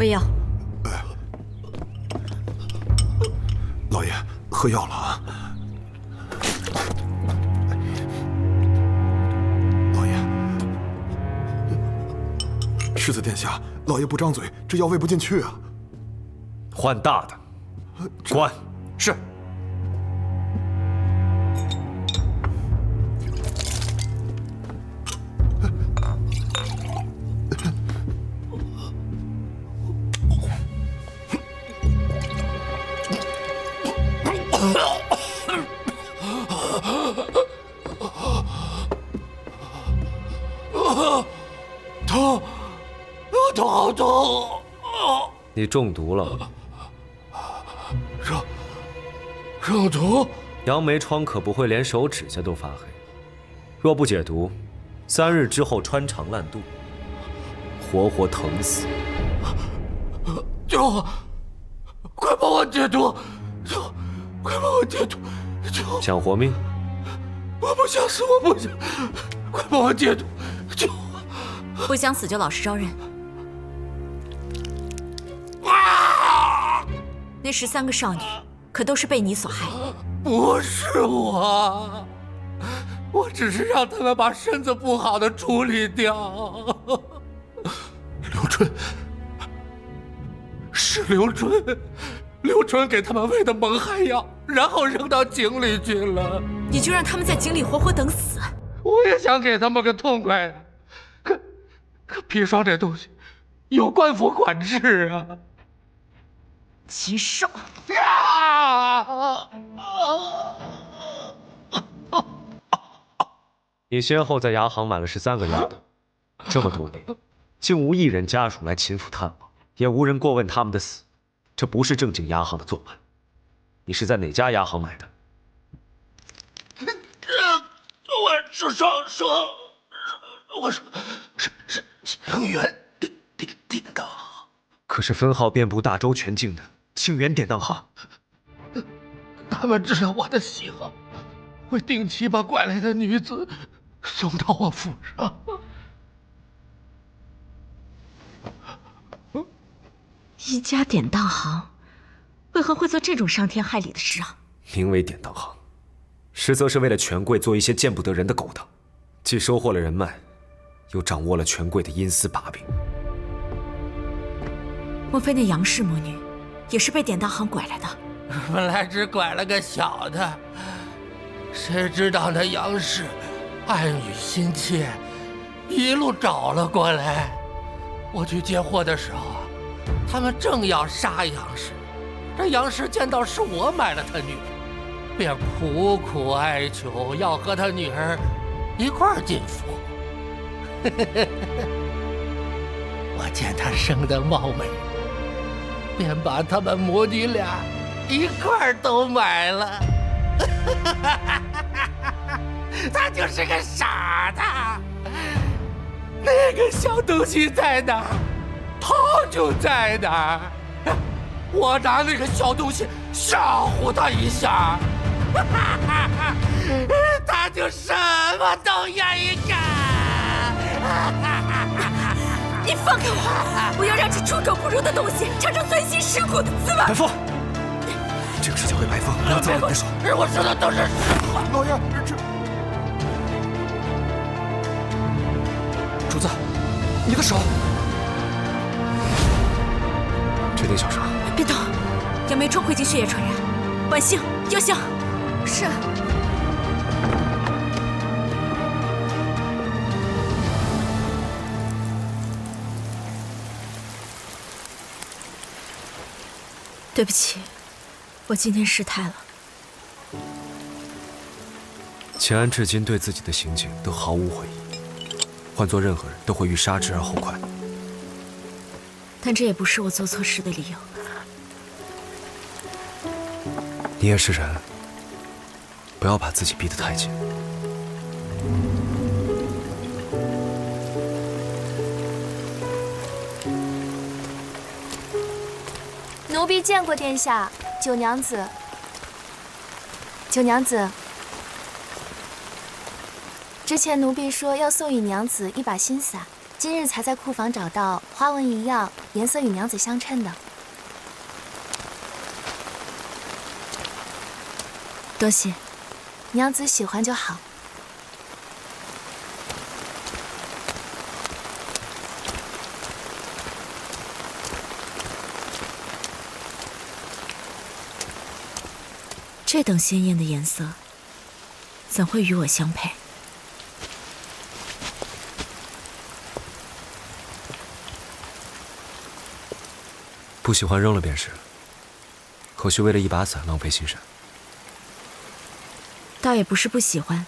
胃药。老爷，喝药了啊！老爷，世子殿下，老爷不张嘴，这药喂不进去啊！换大的，关。是。头好痛！你中毒了。中毒？杨梅疮可不会连手指甲都发黑，若不解毒，3日之后穿肠烂肚，活活疼死。救我！快帮我解毒！快帮我解毒！想活命？我不想死，我不想！快帮我解毒！救我！不想死就老实招认。那13个少女可都是被你所害。不是我，我只是让他们把身子不好的处理掉。刘春，是刘春，刘春给他们喂的蒙汗药，然后扔到井里去了。你就让他们在井里活活等死？我也想给他们个痛快的，可砒霜这东西有官府管制啊。禽兽！你先后在牙行买了13个药的，这么多年，竟无一人家属来秦府探望，也无人过问他们的死，这不是正经牙行的做派。你是在哪家牙行买的？我说是清源典当。可是分号遍布大周全境的清源典当行，他们知道我的喜好，会定期把拐来的女子送到我府上。一家典当行，为何会做这种伤天害理的事啊？名为典当行，实则是为了权贵做一些见不得人的勾当，既收获了人脉，又掌握了权贵的阴私把柄。莫非那杨氏母女也是被典当行拐来的？本来只拐了个小的，谁知道那杨氏爱女心切，一路找了过来。我去接货的时候啊，他们正要杀杨氏，这杨氏见到是我买了他女儿，便苦苦哀求要和他女儿一块儿进府。我见她生得貌美，便把他们母女俩一块儿都买了。他就是个傻子，那个小东西在哪儿，他就在哪儿。我拿那个小东西吓唬他一下，他就什么都愿意干。你放开我！不要让这出口不入的东西尝尝钻心蚀骨的滋味。白凤，这个事交给白凤，不要再你的手。我说的都是实话。老爷，主子，你的手。确定小伤？别动，杨梅疮会经血液传染，晚星药香。是。对不起，我今天失态了。秦安至今对自己的行径都毫无悔意，换做任何人都会欲杀之而后快。但这也不是我做错事的理由。你也是人，不要把自己逼得太紧。奴婢见过殿下，九娘子。九娘子，之前奴婢说要送与娘子一把新伞，今日才在库房找到花纹一样、颜色与娘子相称的。多谢，娘子喜欢就好。这等鲜艳的颜色，怎会与我相配？不喜欢扔了便是，何须为了一把伞浪费心神？倒也不是不喜欢，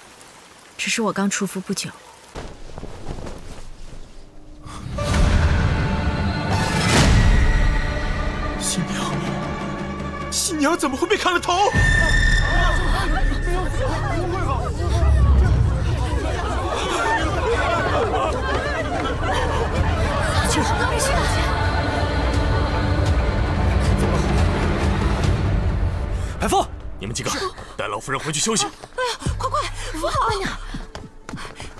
只是我刚出府不久。新娘怎么会被砍了头？白凤，你们几个带老夫人回去休息。哎呀，快，扶好啊娘！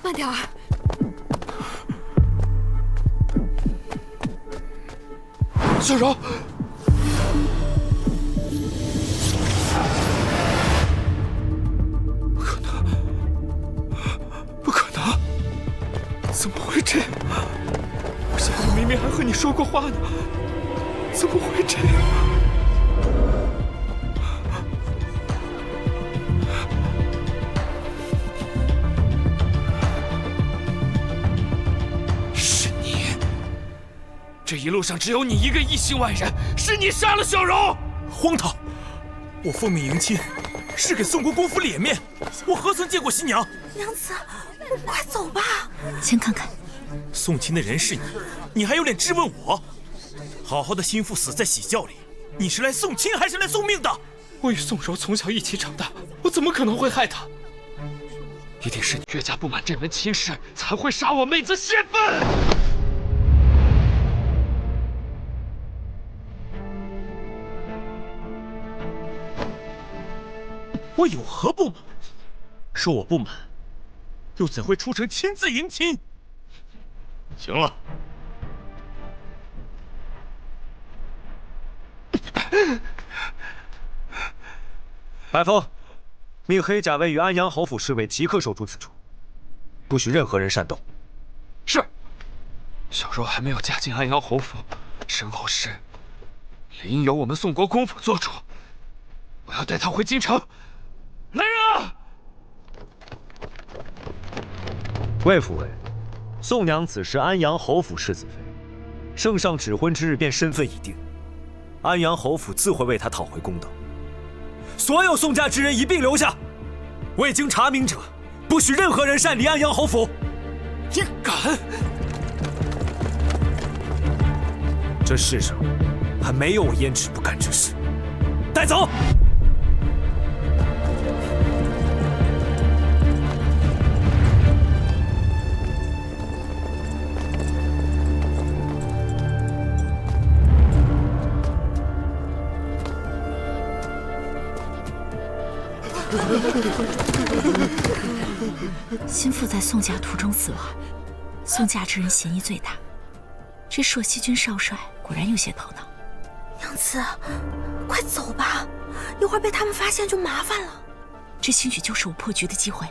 慢点儿。小柔。不可能！怎么会这样？我下午明明还和你说过话呢，怎么会这样？是你！这一路上只有你一个异姓外人，是你杀了小柔！荒唐！我奉命迎亲，是给宋国公府脸面，我何曾见过新娘？娘子，我们快走吧。先看看。送亲的人是你，你还有脸质问我？好好的心腹死在喜轿里，你是来送亲还是来送命的？我与宋柔从小一起长大，我怎么可能会害她？一定是你岳家不满这门亲事，才会杀我妹子泄愤。我有何不满？说我不满，又怎会出城亲自迎亲？行了，白凤，命黑甲卫与安阳侯府侍卫即刻守住此处，不许任何人擅动。是。小柔还没有嫁进安阳侯府，身后事理应由我们宋国公府做主。我要带她回京城。来人啊！魏府尉，宋娘子是安阳侯府世子妃，圣上指婚之日便身份已定，安阳侯府自会为她讨回公道。所有宋家之人一并留下，未经查明者，不许任何人擅离安阳侯府。你敢！这世上还没有我胭脂不干之事。带走。心腹在宋家途中死亡，宋家之人嫌疑最大。这朔西军少帅果然有些头脑。娘子，快走吧，一会儿被他们发现就麻烦了。这兴许就是我破局的机会。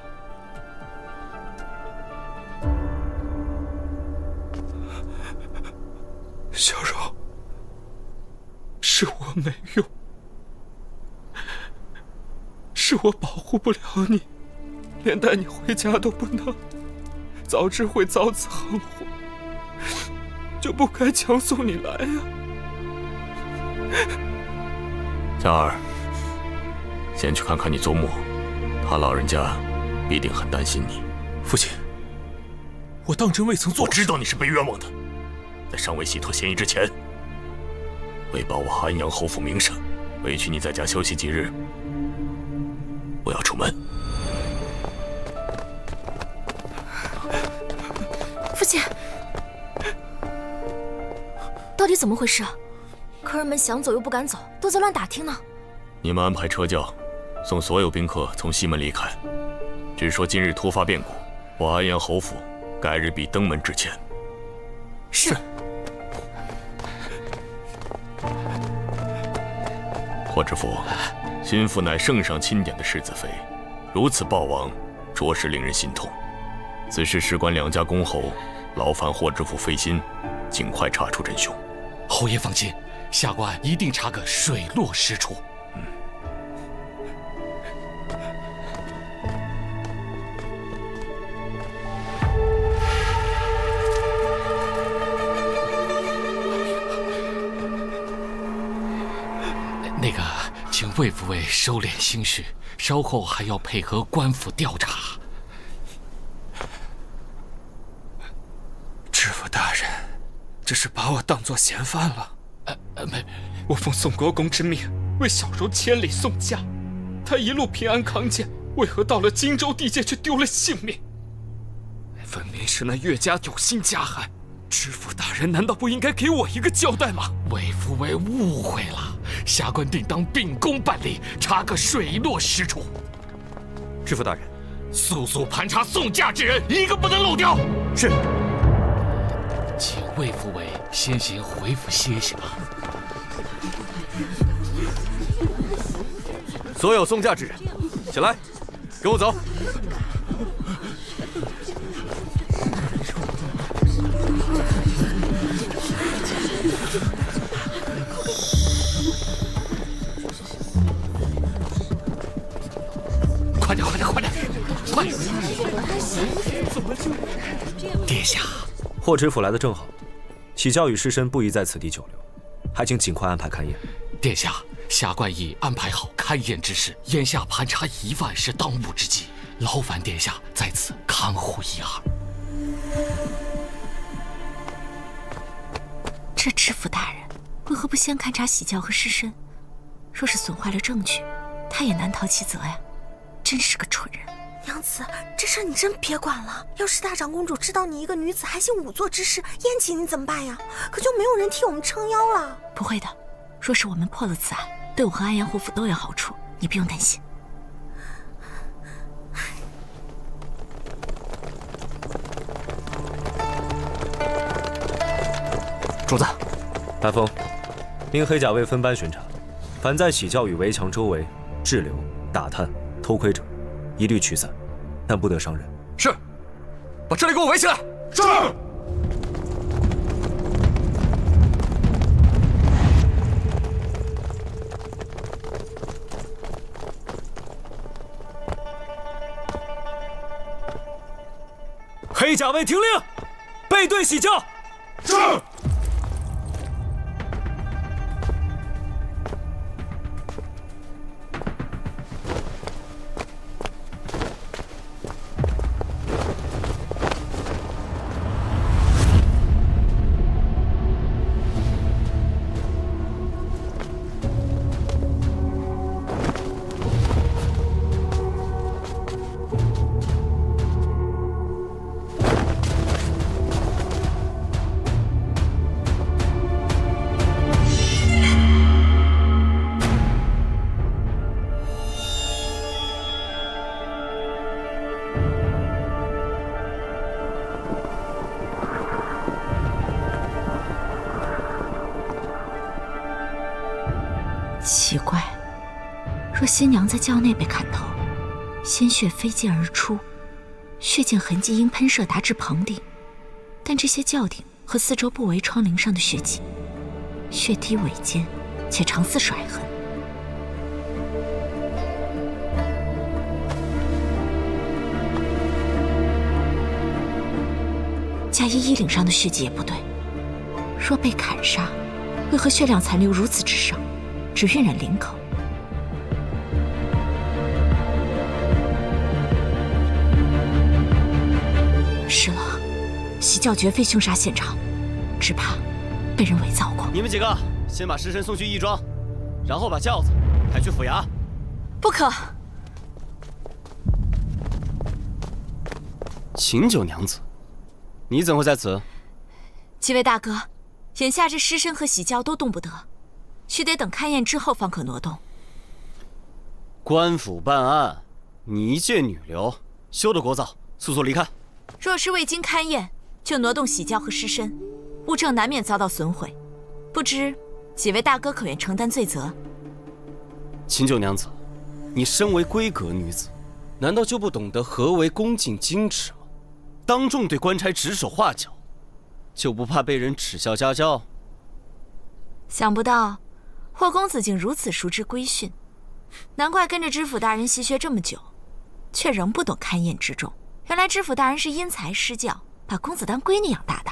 小柔，是我没用，是我保护不了你，连带你回家都不能，早知会遭此横祸，就不该强送你来呀。佳儿，先去看看你祖母，她老人家必定很担心你。父亲，我当真未曾做。我知道你是被冤枉的，在尚未洗脱嫌疑之前，为保我安阳侯府名声，委屈你在家休息几日。我要出门。父亲，到底怎么回事？客人们想走又不敢走，都在乱打听呢。你们安排车轿，送所有宾客从西门离开。据说今日突发变故，我安阳侯府改日必登门致歉。是。霍知府，心腹乃圣上钦点的世子妃，如此暴亡，着实令人心痛。此事事关两家公侯，劳烦霍知府费心，尽快查出真凶。侯爷放心，下官一定查个水落石出。那个，请魏府尉收敛心绪，稍后还要配合官府调查。知府大人，这是把我当作嫌犯了。没，我奉宋国公之命为小柔千里送嫁，她一路平安康健，为何到了荆州地界却丢了性命？分明是那岳家有心加害。知府大人难道不应该给我一个交代吗？魏府尉误会了，下官定当秉公办理，查个水落石出。知府大人，速速盘查送嫁之人，一个不能漏掉。是。请魏府尉先行回府歇息吧。所有送嫁之人，起来，跟我走。快点，快点，快点，快！殿下，霍知府来得正好，喜教与师申不宜在此地久留，还请尽快安排勘验。殿下，下官已安排好勘验之事，眼下盘查疑犯是当务之急，劳烦殿下在此看护一二。这知府大人为何不先勘察喜教和师申？若是损坏了证据，他也难逃其责呀。真是个蠢人。娘子，这事你真别管了。要是大长公主知道你一个女子还行仵作之事，燕起你怎么办呀？可就没有人替我们撑腰了。不会的，若是我们破了此案，对我和安阳侯府都有好处，你不用担心。主子，大风，令黑甲卫分班巡查，凡在喜教与围墙周围滞留、打探、偷窥者，一律驱散，但不得伤人。是，把这里给我围起来。是。黑甲卫听令，背对喜教。是。奇怪，若新娘在轿内被砍头，鲜血飞溅而出，血溅痕迹应喷射达至棚顶，但这些轿顶和四周不围窗棂上的血迹，血滴尾尖，且长似甩痕。嫁衣衣领上的血迹也不对，若被砍杀，为何血量残留如此之少？只晕染领口。是了，喜教绝非凶杀现场，只怕被人伪造过。你们几个先把师申送去义庄，然后把轿子抬去府衙。不可！秦九娘子，你怎会在此？几位大哥，眼下这师申和喜教都动不得。须得等勘验之后方可挪动。官府办案，你一介女流，休得聒噪，速速离开。若是未经勘验，就挪动喜教和师申，物证难免遭到损毁，不知几位大哥可愿承担罪责？秦九娘子，你身为闺阁女子，难道就不懂得何为恭敬矜持吗？当众对官差指手画脚，就不怕被人耻笑家教？想不到霍公子竟如此熟知规训，难怪跟着知府大人习学这么久，却仍不懂勘验之重。原来知府大人是因材施教，把公子当闺女养大的。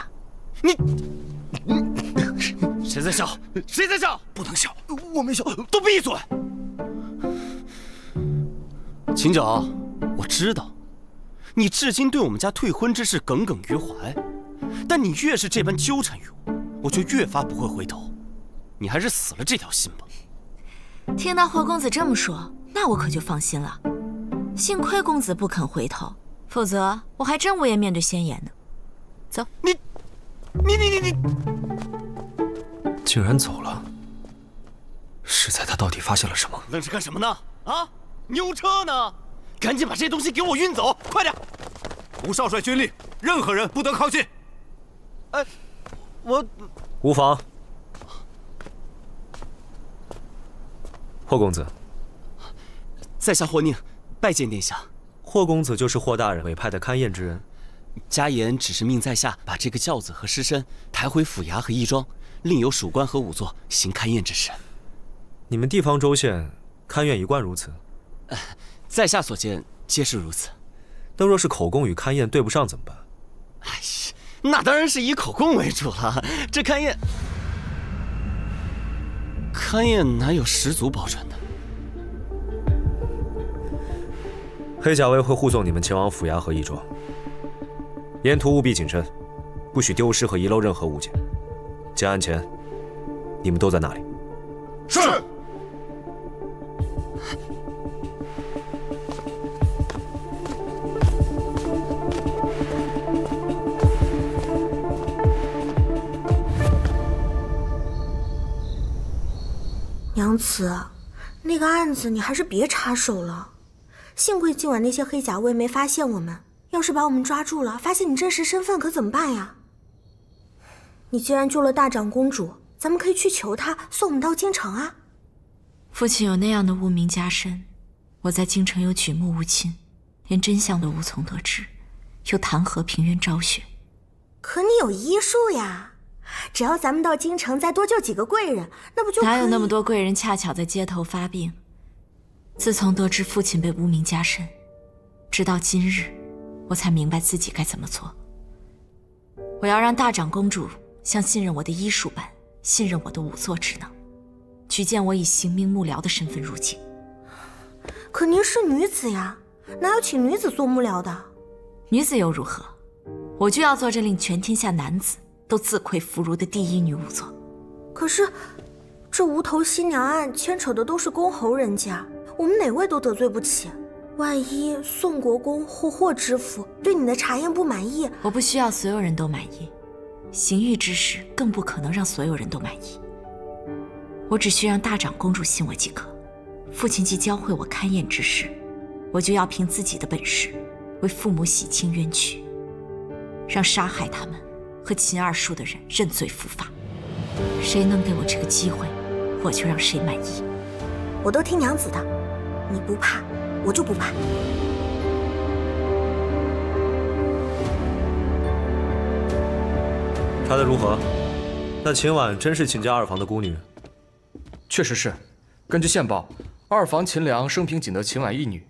谁在笑？谁在笑？不能笑，我没笑，都闭嘴！秦九，我知道，你至今对我们家退婚之事耿耿于怀，但你越是这般纠缠于我，我就越发不会回头。你还是死了这条心吧。听到霍公子这么说，那我可就放心了。幸亏公子不肯回头，否则我还真无颜面对先言呢。走，你，竟然走了。是在他到底发现了什么？愣是干什么呢？啊，牛车呢？赶紧把这些东西给我运走，快点！吴少帅军令，任何人不得靠近。我无妨。霍公子，在下霍宁，拜见殿下。霍公子就是霍大人委派的勘验之人。家言只是命在下把这个轿子和尸身抬回府衙和义庄，另有属官和仵作行勘验之事。你们地方州县勘验一贯如此？在下所见皆是如此。那若是口供与勘验对不上怎么办？哎呀，那当然是以口供为主了。这勘验哪有十足保准的？黑甲卫会护送你们前往府衙和义庄，沿途务必谨慎，不许丢失和遗漏任何物件。结案前，你们都在那里。是。娘子，那个案子你还是别插手了。幸亏今晚那些黑甲卫没发现我们，要是把我们抓住了，发现你真实身份，可怎么办呀？你既然救了大长公主，咱们可以去求她送我们到京城啊。父亲有那样的污名加身，我在京城又举目无亲，连真相都无从得知，又谈何平冤昭雪？可你有医术呀，只要咱们到京城再多救几个贵人，那不就可以？哪有那么多贵人恰巧在街头发病？自从得知父亲被污名加身，直到今日，我才明白自己该怎么做。我要让大长公主像信任我的医术般信任我的仵作之能，举荐我以刑名幕僚的身份入京。可您是女子呀，哪有请女子做幕僚的？女子又如何？我就要做这令全天下男子都自愧弗如的第一女仵作。可是，这无头新娘案牵扯的都是公侯人家，我们哪位都得罪不起。万一宋国公或霍知府对你的查验不满意，我不需要所有人都满意，刑狱之事更不可能让所有人都满意。我只需让大长公主信我即可。父亲既教会我勘验之事，我就要凭自己的本事为父母洗清冤屈，让杀害他们和秦二叔的人认罪伏法。谁能给我这个机会，我就让谁满意。我都听娘子的，你不怕，我就不怕。查得如何？那秦婉真是秦家二房的孤女？确实是。根据线报，二房秦良生平仅得秦婉一女，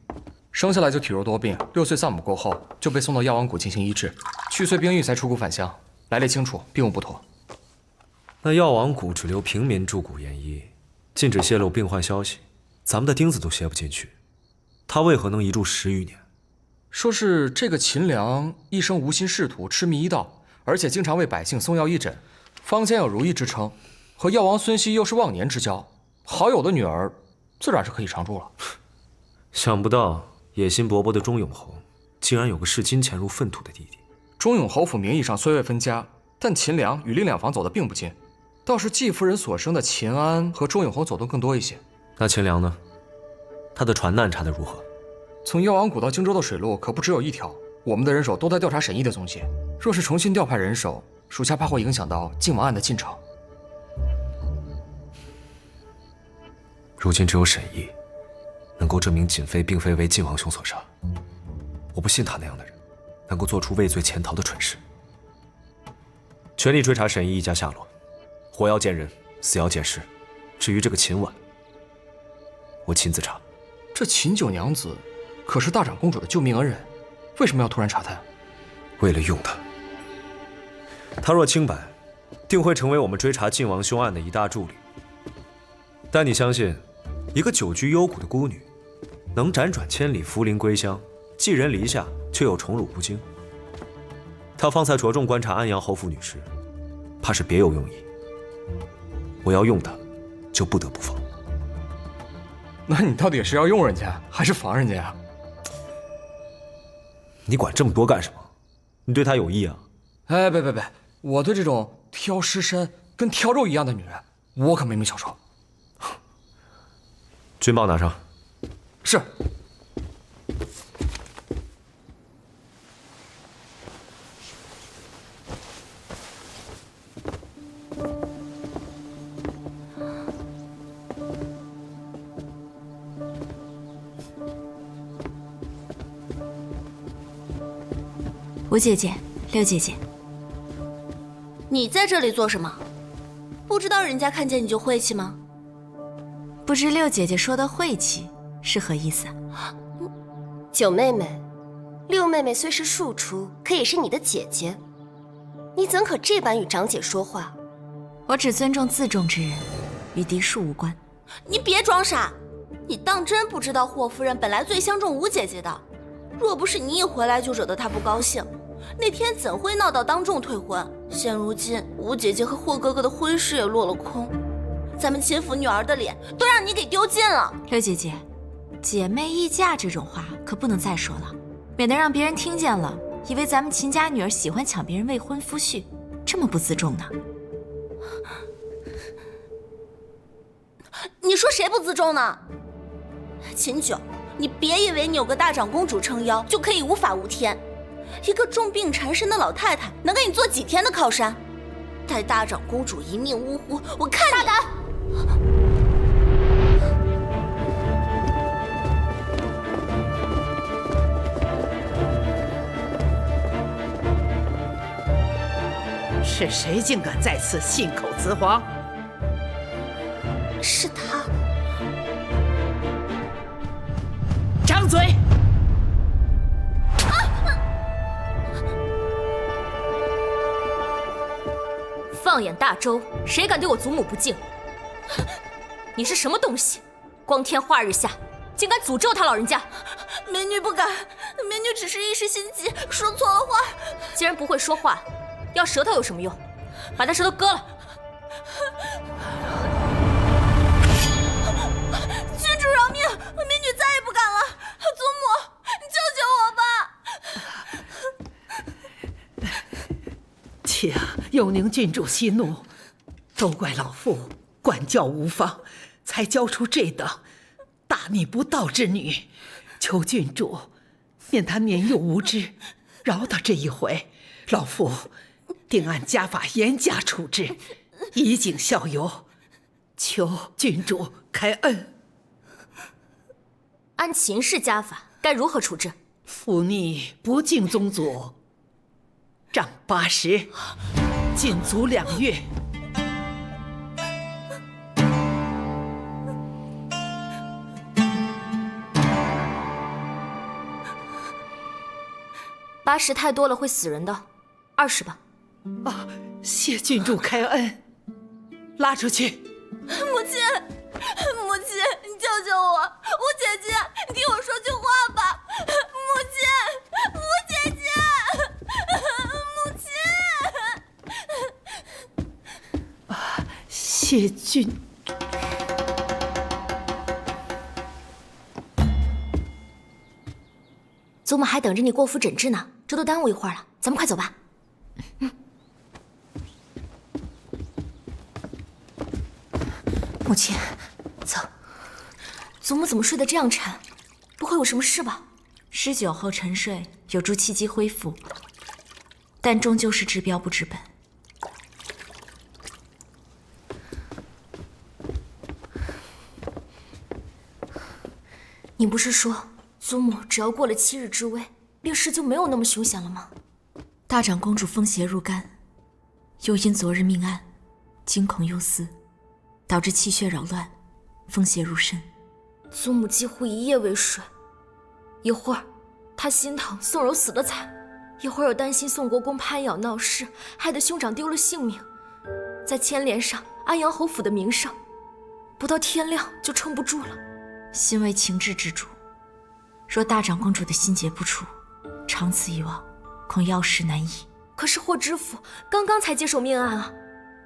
生下来就体弱多病，6岁丧母过后就被送到药王谷进行医治，去岁兵愈才出谷返乡，来历清楚，并无不妥。那药王谷只留平民驻谷研医，禁止泄露病患消息，咱们的钉子都楔不进去，他为何能一住10余年？说是这个秦良一生无心仕途，痴迷医道，而且经常为百姓送药义诊，坊间有如意之称，和药王孙熙又是忘年之交，好友的女儿自然是可以常住了。想不到野心勃勃的钟永侯，竟然有个视金钱如粪土的弟弟。钟永侯府名义上虽未分家，但秦良与另2房走得并不近，倒是季夫人所生的秦安和钟永侯走动更多一些。那秦良呢？他的船难查得如何？从药王谷到荆州的水路可不只有一条，我们的人手都在调查沈毅的踪迹。若是重新调派人手，属下怕会影响到靖王案的进程。如今只有沈毅能够证明瑾妃并非为靖王兄所杀。我不信他那样的人能够做出畏罪潜逃的蠢事。全力追查沈毅一家下落，活要见人，死要见尸。至于这个秦婉，我亲自查。这秦九娘子可是大长公主的救命恩人，为什么要突然查她呀？为了用她。她若清白，定会成为我们追查靖王凶案的一大助力。但你相信，一个久居幽谷的孤女，能辗转千里扶灵归乡，寄人篱下，却又宠辱不惊？她方才着重观察安阳侯府女尸，怕是别有用意。我要用她，就不得不防。那你到底是要用人家，还是防人家呀？你管这么多干什么？你对她有意啊？哎，别，我对这种挑尸身跟挑肉一样的女人，我可没没小说。军报拿上。是。吴姐姐，六姐姐，你在这里做什么？不知道人家看见你就晦气吗？不知六姐姐说的晦气是何意思？九妹妹，六妹妹虽是庶出，可也是你的姐姐，你怎可这般与长姐说话？我只尊重自重之人，与嫡庶无关。你别装傻，你当真不知道霍夫人本来最相中吴姐姐的？若不是你一回来就惹得她不高兴，那天怎会闹到当众退婚？现如今吴姐姐和霍哥哥的婚事也落了空，咱们秦府女儿的脸都让你给丢尽了。六姐姐，姐妹议嫁这种话可不能再说了，免得让别人听见了，以为咱们秦家女儿喜欢抢别人未婚夫婿，这么不自重呢。你说谁不自重呢？秦九，你别以为你有个大长公主撑腰就可以无法无天，一个重病缠身的老太太能给你做几天的靠山？待大长公主一命呜呼，我看你大胆！是谁竟敢在此信口雌黄？是他。张嘴！放眼大周，谁敢对我祖母不敬？你是什么东西？光天化日下，竟敢诅咒他老人家！美女不敢，美女只是一时心急，说错了话。既然不会说话，要舌头有什么用？把他舌头割了！郡主饶命，美女再也不敢了。祖母，你救救我吧！且有宁郡主息怒，都怪老妇管教无方，才教出这等大逆不道之女。求郡主念她年幼无知，饶她这一回，老妇定按家法严加处置，以儆效尤。求郡主开恩。按秦氏家法，该如何处置？忤逆不敬宗祖，杖80，禁足2月。80太多了，会死人的，20吧。啊，谢郡主开恩，拉出去。母亲，母亲，你救救我！吴姐姐，你听我说句话吧！母亲，吴姐姐，母亲。啊，谢郡。祖母还等着你过府诊治呢，这都耽误一会儿了，咱们快走吧。母亲，走。祖母怎么睡得这样沉？不会有什么事吧？施酒后沉睡有助气机恢复，但终究是治标不治本，不是说祖母只要过了7日之危，病势就没有那么凶险了吗？大长公主风邪入肝，又因昨日命案，惊恐忧思，导致气血扰乱，风邪入身。祖母几乎一夜未睡，一会儿她心疼宋柔死得惨，一会儿又担心宋国公攀咬闹事，害得兄长丢了性命，再牵连上安阳侯府的名声，不到天亮就撑不住了。心为情志之主，若大长公主的心结不除，长此以往，恐药石难医。可是霍知府刚刚才接手命案啊，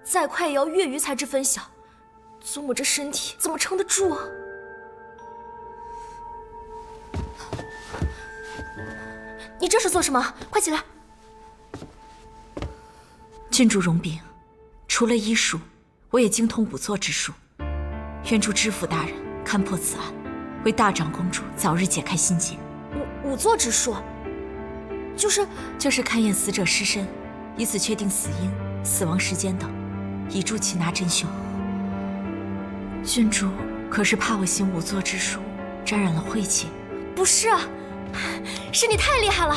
再快也要月余才知分晓，祖母这身体怎么撑得住啊？你这是做什么？快起来！郡主容禀，除了医术，我也精通仵作之术，愿助知府大人勘破此案，为大长公主早日解开心结。仵作之术，就是勘验死者尸身，以此确定死因、死亡时间等，以助擒拿真凶。郡主可是怕我行仵作之术沾染了晦气？不是啊，是你太厉害了。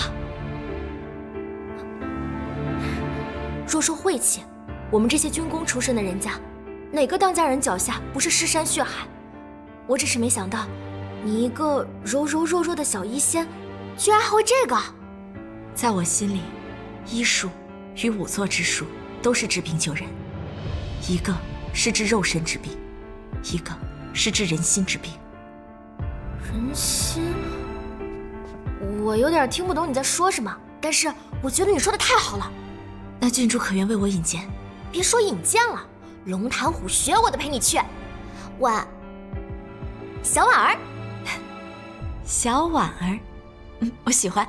若说晦气，我们这些军功出身的人家，哪个当家人脚下不是尸山血海？我只是没想到，你一个柔柔弱弱的小医仙，居然还会这个。在我心里，医术与仵作之术都是治病救人，一个是治肉身之病，一个是治人心之病。人心，我有点听不懂你在说什么，但是我觉得你说的太好了。那郡主可愿为我引荐？别说引荐了，龙潭虎穴我都陪你去。小婉儿，小婉儿，我喜欢。